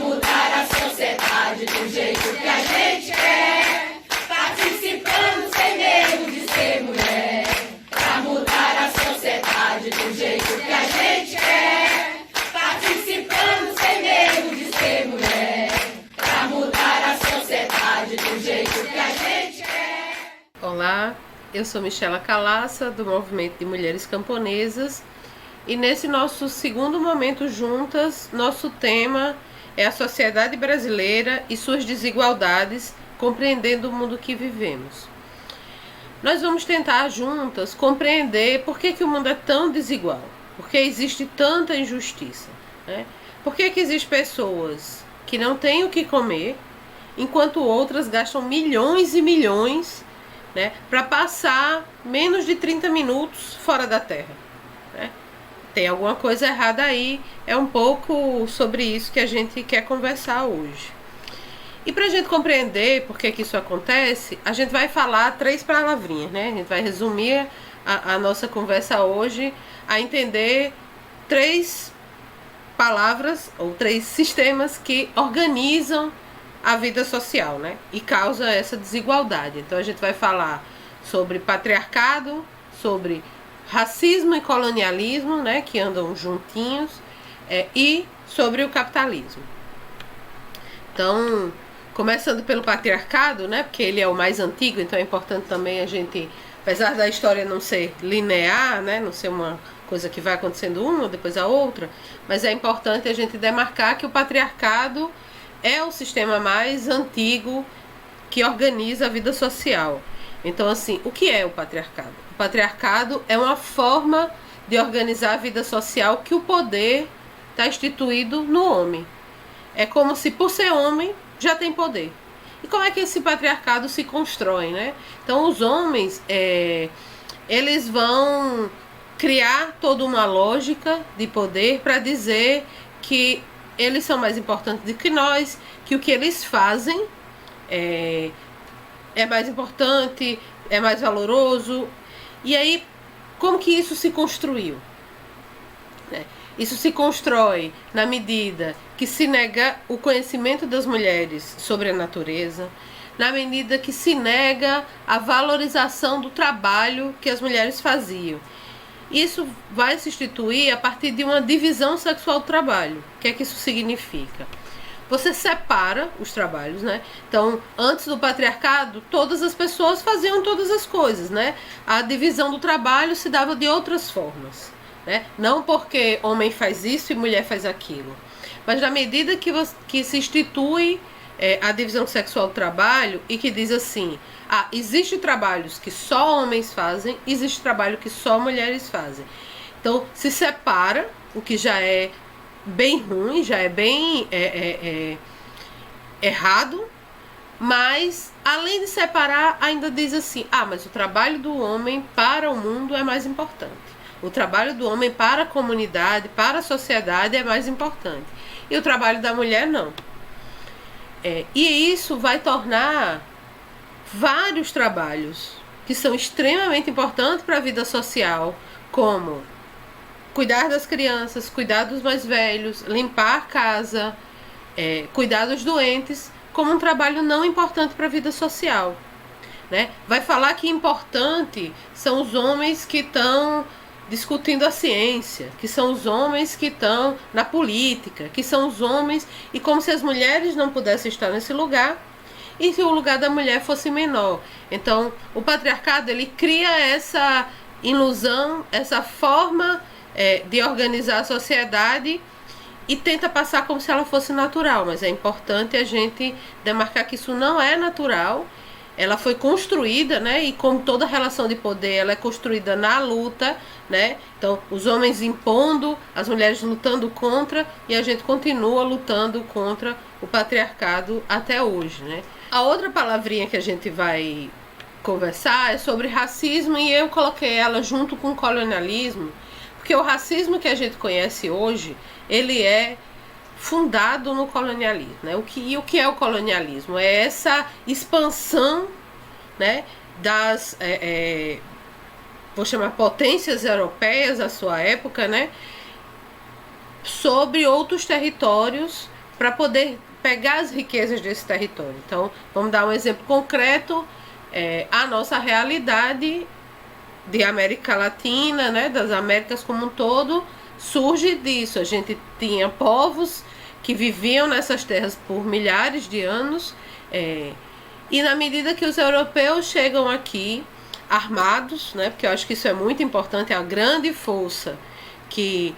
mudar a sociedade do jeito que a gente quer, participando sem medo de ser mulher. Pra mudar a sociedade do jeito que a gente quer, participando sem medo de ser mulher. Pra mudar a sociedade do jeito que a gente quer. Olá, eu sou Michela Calaça, do Movimento de Mulheres Camponesas, e nesse nosso segundo momento juntas, nosso tema é a sociedade brasileira e suas desigualdades, compreendendo o mundo que vivemos. Nós vamos tentar juntas compreender por que o mundo é tão desigual, por que existe tanta injustiça, né? Por que existem pessoas que não têm o que comer, enquanto outras gastam milhões e milhões, né, para passar menos de 30 minutos fora da Terra, né? Tem alguma coisa errada aí, é um pouco sobre isso que a gente quer conversar hoje. E para a gente compreender por que isso acontece, a gente vai falar 3 palavrinhas, né? A gente vai resumir a nossa conversa hoje a entender 3 palavras ou 3 sistemas que organizam a vida social, né? E causa essa desigualdade. Então a gente vai falar sobre patriarcado, sobre racismo e colonialismo, né, que andam juntinhos, e sobre o capitalismo. Então, começando pelo patriarcado, né, porque ele é o mais antigo, então é importante também a gente, apesar da história não ser linear, né, não ser uma coisa que vai acontecendo uma, depois a outra, mas é importante a gente demarcar que o patriarcado é o sistema mais antigo que organiza a vida social. Então, assim, o que é o patriarcado? O patriarcado é uma forma de organizar a vida social que o poder está instituído no homem. É como se, por ser homem, já tem poder. E como é que esse patriarcado se constrói, né? Então, os homens, eles vão criar toda uma lógica de poder para dizer que eles são mais importantes do que nós, que o que eles fazem é mais importante, é mais valoroso. E aí, como que isso se construiu? Isso se constrói na medida que se nega o conhecimento das mulheres sobre a natureza, na medida que se nega a valorização do trabalho que as mulheres faziam. Isso vai se instituir a partir de uma divisão sexual do trabalho. O que é que isso significa? Você separa os trabalhos, né? Então, antes do patriarcado, todas as pessoas faziam todas as coisas, né? A divisão do trabalho se dava de outras formas, né? Não porque homem faz isso e mulher faz aquilo, mas na medida que se institui a divisão sexual do trabalho e que diz assim: existe trabalhos que só homens fazem, existe trabalho que só mulheres fazem. Então, se separa, o que já é bem ruim, já é bem errado, mas além de separar, ainda diz assim: mas o trabalho do homem para o mundo é mais importante. O trabalho do homem para a comunidade, para a sociedade é mais importante. E o trabalho da mulher não. E isso vai tornar vários trabalhos que são extremamente importantes para a vida social, como cuidar das crianças, cuidar dos mais velhos, limpar a casa, cuidar dos doentes, como um trabalho não importante para a vida social, né? Vai falar que importante são os homens que estão discutindo a ciência, que são os homens que estão na política, que são os homens, e como se as mulheres não pudessem estar nesse lugar e que o lugar da mulher fosse menor. Então, o patriarcado, ele cria essa ilusão, essa forma de organizar a sociedade e tenta passar como se ela fosse natural, mas é importante a gente demarcar que isso não é natural. Ela foi construída, né? E como toda relação de poder, ela é construída na luta, né? Então, os homens impondo, as mulheres lutando contra, e a gente continua lutando contra o patriarcado até hoje, né? A outra palavrinha que a gente vai conversar é sobre racismo, e eu coloquei ela junto com o colonialismo, porque o racismo que a gente conhece hoje, ele é fundado no colonialismo, né? O que é o colonialismo? É essa expansão, né, das, vou chamar potências europeias à sua época, né, sobre outros territórios para poder pegar as riquezas desse território. Então, vamos dar um exemplo concreto. A nossa realidade de América Latina, né, das Américas como um todo, surge disso. A gente tinha povos que viviam nessas terras por milhares de anos, e na medida que os europeus chegam aqui armados, né, porque eu acho que isso é muito importante, a grande força que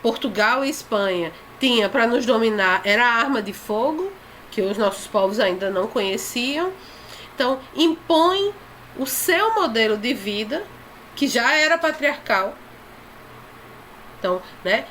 Portugal e Espanha tinha para nos dominar era a arma de fogo, que os nossos povos ainda não conheciam. Então, impõe o seu modelo de vida, que já era patriarcal. Então, né,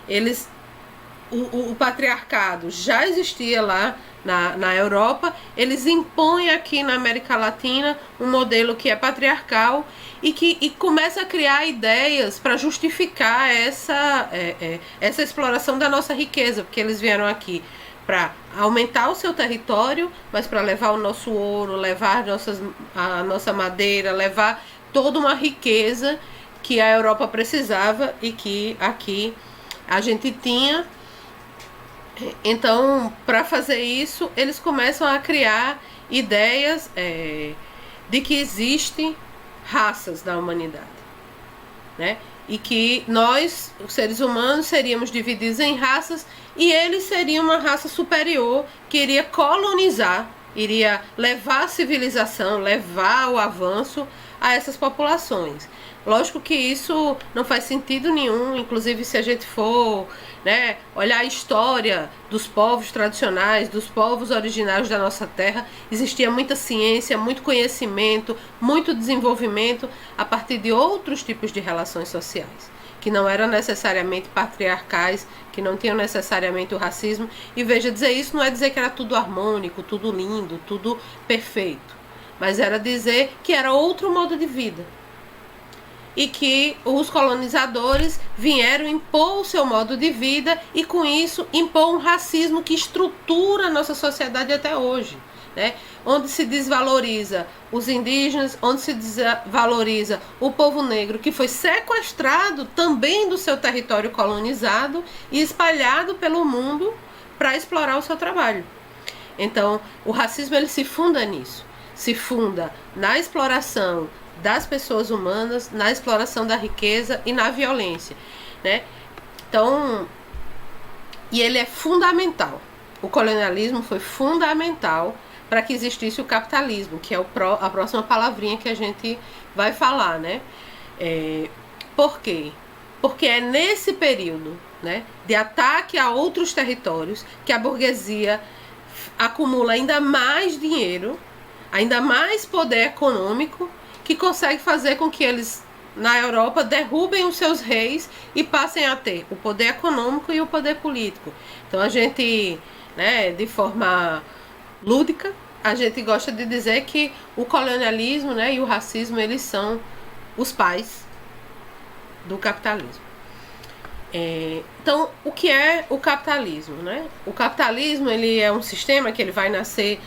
o patriarcado já existia lá na Europa, eles impõem aqui na América Latina um modelo que é patriarcal e começa a criar ideias para justificar essa exploração da nossa riqueza, porque eles vieram aqui para aumentar o seu território, mas para levar o nosso ouro, levar a nossa madeira, levar toda uma riqueza que a Europa precisava e que aqui a gente tinha. Então, para fazer isso, eles começam a criar ideias de que existem raças da humanidade, né? E que nós, os seres humanos, seríamos divididos em raças e eles seriam uma raça superior que iria colonizar, iria levar a civilização, levar o avanço a essas populações. Lógico que isso não faz sentido nenhum, inclusive se a gente for, né, olhar a história dos povos tradicionais, dos povos originários da nossa terra, existia muita ciência, muito conhecimento, muito desenvolvimento a partir de outros tipos de relações sociais, que não eram necessariamente patriarcais, que não tinham necessariamente o racismo. E veja, dizer isso não é dizer que era tudo harmônico, tudo lindo, tudo perfeito, mas era dizer que era outro modo de vida. E que os colonizadores vieram impor o seu modo de vida e com isso impor um racismo que estrutura a nossa sociedade até hoje, né? Onde se desvaloriza os indígenas, onde se desvaloriza o povo negro, que foi sequestrado também do seu território colonizado e espalhado pelo mundo para explorar o seu trabalho. Então, o racismo ele se funda nisso, se funda na exploração das pessoas humanas, na exploração da riqueza e na violência, né? Então, e ele é fundamental. O colonialismo foi fundamental para que existisse o capitalismo, que é a próxima palavrinha que a gente vai falar, né? Por quê? Porque é nesse período, né, de ataque a outros territórios que a burguesia acumula ainda mais dinheiro, ainda mais poder econômico, que consegue fazer com que eles, na Europa, derrubem os seus reis e passem a ter o poder econômico e o poder político. Então a gente, né, de forma lúdica, a gente gosta de dizer que o colonialismo, né, e o racismo, eles são os pais do capitalismo. Então, o que é o capitalismo, né? O capitalismo ele é um sistema que ele vai nascer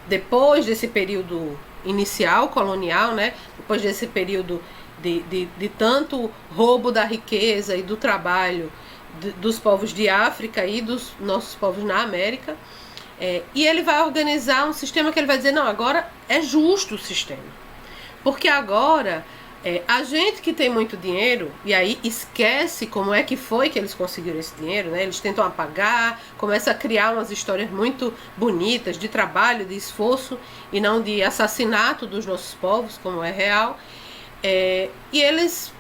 depois desse período inicial, colonial, né? Depois desse período de tanto roubo da riqueza e do trabalho dos povos de África e dos nossos povos na América. E ele vai organizar um sistema que ele vai dizer, não, agora é justo o sistema. Porque agora, a gente que tem muito dinheiro, e aí esquece como é que foi que eles conseguiram esse dinheiro, né? Eles tentam apagar, começam a criar umas histórias muito bonitas de trabalho, de esforço, e não de assassinato dos nossos povos, como é real. E eles,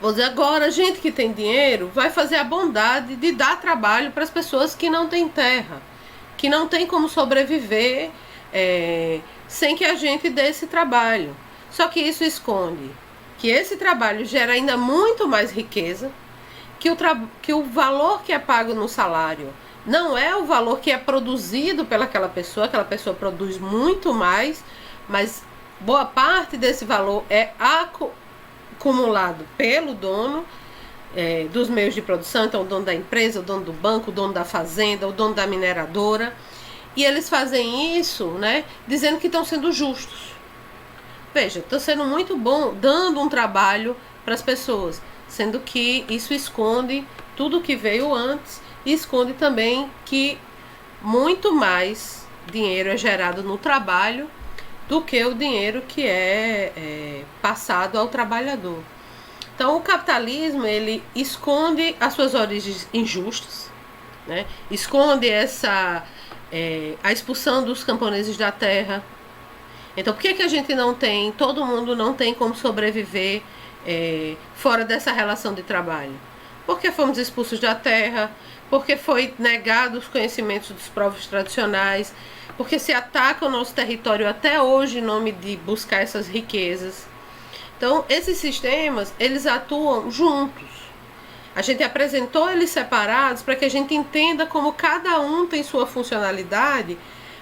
vou dizer agora, a gente que tem dinheiro vai fazer a bondade de dar trabalho para as pessoas que não têm terra, que não tem como sobreviver sem que a gente dê esse trabalho. Só que isso esconde que esse trabalho gera ainda muito mais riqueza, que o valor que é pago no salário não é o valor que é produzido pelaquela pessoa produz muito mais, mas boa parte desse valor é acumulado pelo dono dos meios de produção, então o dono da empresa, o dono do banco, o dono da fazenda, o dono da mineradora, e eles fazem isso, né, dizendo que estão sendo justos. Veja, estão sendo muito bom, dando um trabalho para as pessoas, sendo que isso esconde tudo que veio antes e esconde também que muito mais dinheiro é gerado no trabalho do que o dinheiro que é passado ao trabalhador. Então o capitalismo, ele esconde as suas origens injustas, né? Esconde a expulsão dos camponeses da terra. Então por que a gente não tem, todo mundo não tem como sobreviver fora dessa relação de trabalho? Porque fomos expulsos da terra, porque foi negado os conhecimentos dos povos tradicionais, porque se ataca o nosso território até hoje em nome de buscar essas riquezas. Então, esses sistemas, eles atuam juntos. A gente apresentou eles separados para que a gente entenda como cada um tem sua funcionalidade,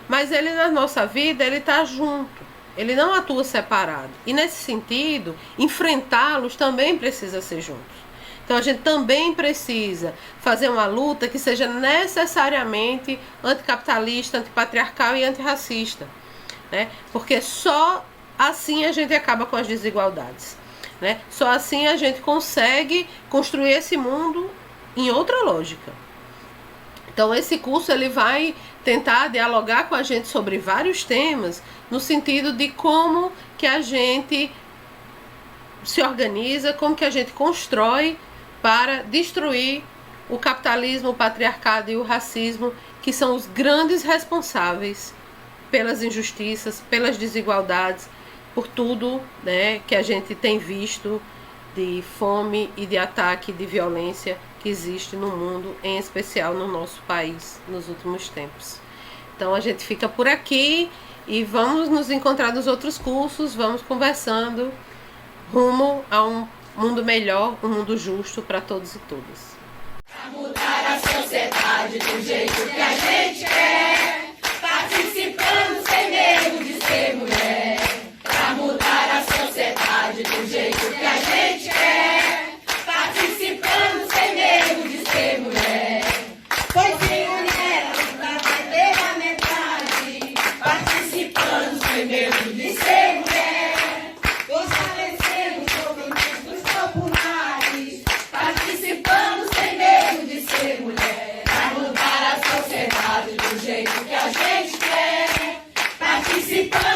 mas ele na nossa vida, ele está junto. Ele não atua separado. E nesse sentido, enfrentá-los também precisa ser juntos. Então a gente também precisa fazer uma luta que seja necessariamente anticapitalista, antipatriarcal e antirracista, né? Porque só assim a gente acaba com as desigualdades, né? Só assim a gente consegue construir esse mundo em outra lógica. Então esse curso ele vai tentar dialogar com a gente sobre vários temas, no sentido de como que a gente se organiza, como que a gente constrói para destruir o capitalismo, o patriarcado e o racismo, que são os grandes responsáveis pelas injustiças, pelas desigualdades, por tudo, né, que a gente tem visto de fome e de ataque, de violência que existe no mundo, em especial no nosso país, nos últimos tempos. Então a gente fica por aqui e vamos nos encontrar nos outros cursos, vamos conversando rumo a um mundo melhor, um mundo justo para todos e todas. Pra mudar a sociedade do jeito que a gente quer, participando sem medo de ser mulher. Pra mudar a sociedade do jeito que a gente quer, participando sem medo de ser mulher. Pois sem mulher nunca vai ter a metade, participando sem medo de ser mulher. Fortalecendo os movimentos dos populares, participando sem medo de ser mulher. Pra mudar a sociedade do jeito que a gente quer, participando